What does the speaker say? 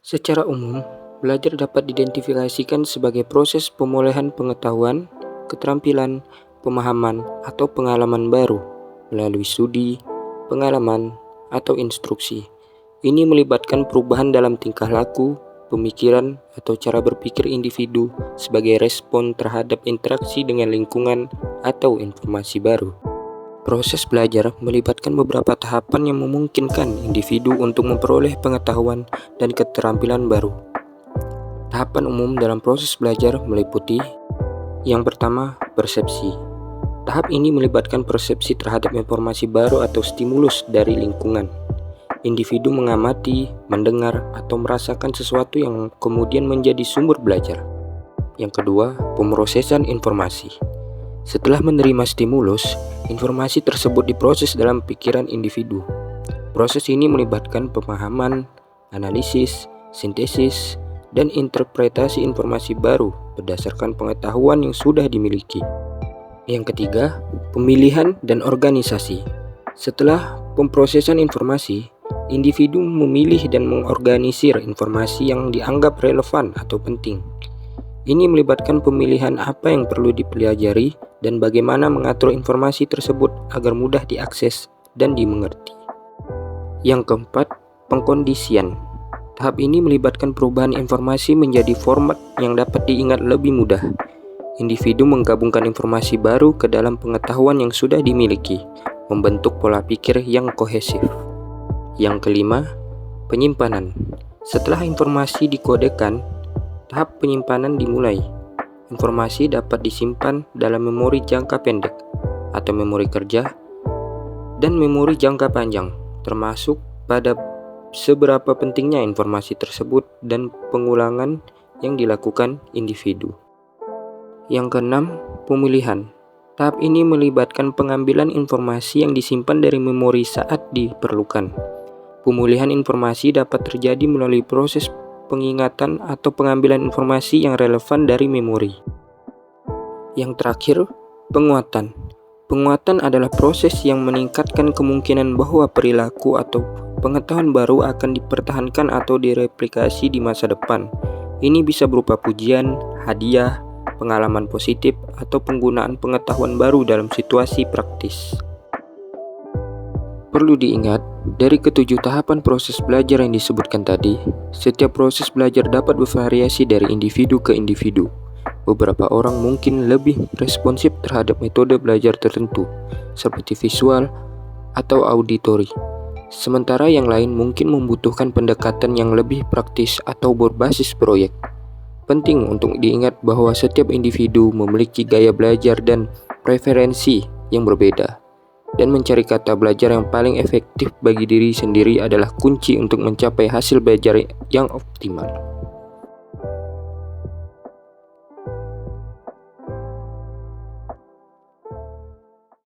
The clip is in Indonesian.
Secara umum, belajar dapat diidentifikasikan sebagai proses pemulihan pengetahuan, keterampilan, pemahaman, atau pengalaman baru melalui studi, pengalaman, atau instruksi. Ini melibatkan perubahan dalam tingkah laku, pemikiran, atau cara berpikir individu sebagai respon terhadap interaksi dengan lingkungan atau informasi baru. Proses belajar melibatkan beberapa tahapan yang memungkinkan individu untuk memperoleh pengetahuan dan keterampilan baru. Tahapan umum dalam proses belajar meliputi: yang pertama, persepsi. Tahap ini melibatkan persepsi terhadap informasi baru atau stimulus dari lingkungan. Individu mengamati, mendengar, atau merasakan sesuatu yang kemudian menjadi sumber belajar. Yang kedua, pemrosesan informasi. Setelah menerima stimulus, informasi tersebut diproses dalam pikiran individu. Proses ini melibatkan pemahaman, analisis, sintesis, dan interpretasi informasi baru berdasarkan pengetahuan yang sudah dimiliki. Yang ketiga, pemilihan dan organisasi. Setelah pemrosesan informasi, individu memilih dan mengorganisir informasi yang dianggap relevan atau penting. Ini melibatkan pemilihan apa yang perlu dipelajari dan bagaimana mengatur informasi tersebut agar mudah diakses dan dimengerti. Yang keempat, pengkondisian. Tahap ini melibatkan perubahan informasi menjadi format yang dapat diingat lebih mudah. Individu menggabungkan informasi baru ke dalam pengetahuan yang sudah dimiliki, membentuk pola pikir yang kohesif. Yang kelima, penyimpanan. Setelah informasi dikodekan, tahap penyimpanan dimulai. Informasi dapat disimpan dalam memori jangka pendek atau memori kerja dan memori jangka panjang, termasuk pada seberapa pentingnya informasi tersebut dan pengulangan yang dilakukan individu. Yang keenam, pemilihan. Tahap ini melibatkan pengambilan informasi yang disimpan dari memori saat diperlukan. Pemulihan informasi dapat terjadi melalui proses pengingatan atau pengambilan informasi yang relevan dari memori. Yang terakhir, penguatan. Penguatan adalah proses yang meningkatkan kemungkinan bahwa perilaku atau pengetahuan baru akan dipertahankan atau direplikasi di masa depan. Ini bisa berupa pujian, hadiah, pengalaman positif, atau penggunaan pengetahuan baru dalam situasi praktis. Perlu diingat, dari ketujuh tahapan proses belajar yang disebutkan tadi, setiap proses belajar dapat bervariasi dari individu ke individu. Beberapa orang mungkin lebih responsif terhadap metode belajar tertentu, seperti visual atau auditori. Sementara yang lain mungkin membutuhkan pendekatan yang lebih praktis atau berbasis proyek. Penting untuk diingat bahwa setiap individu memiliki gaya belajar dan preferensi yang berbeda. Dan mencari kata belajar yang paling efektif bagi diri sendiri adalah kunci untuk mencapai hasil belajar yang optimal.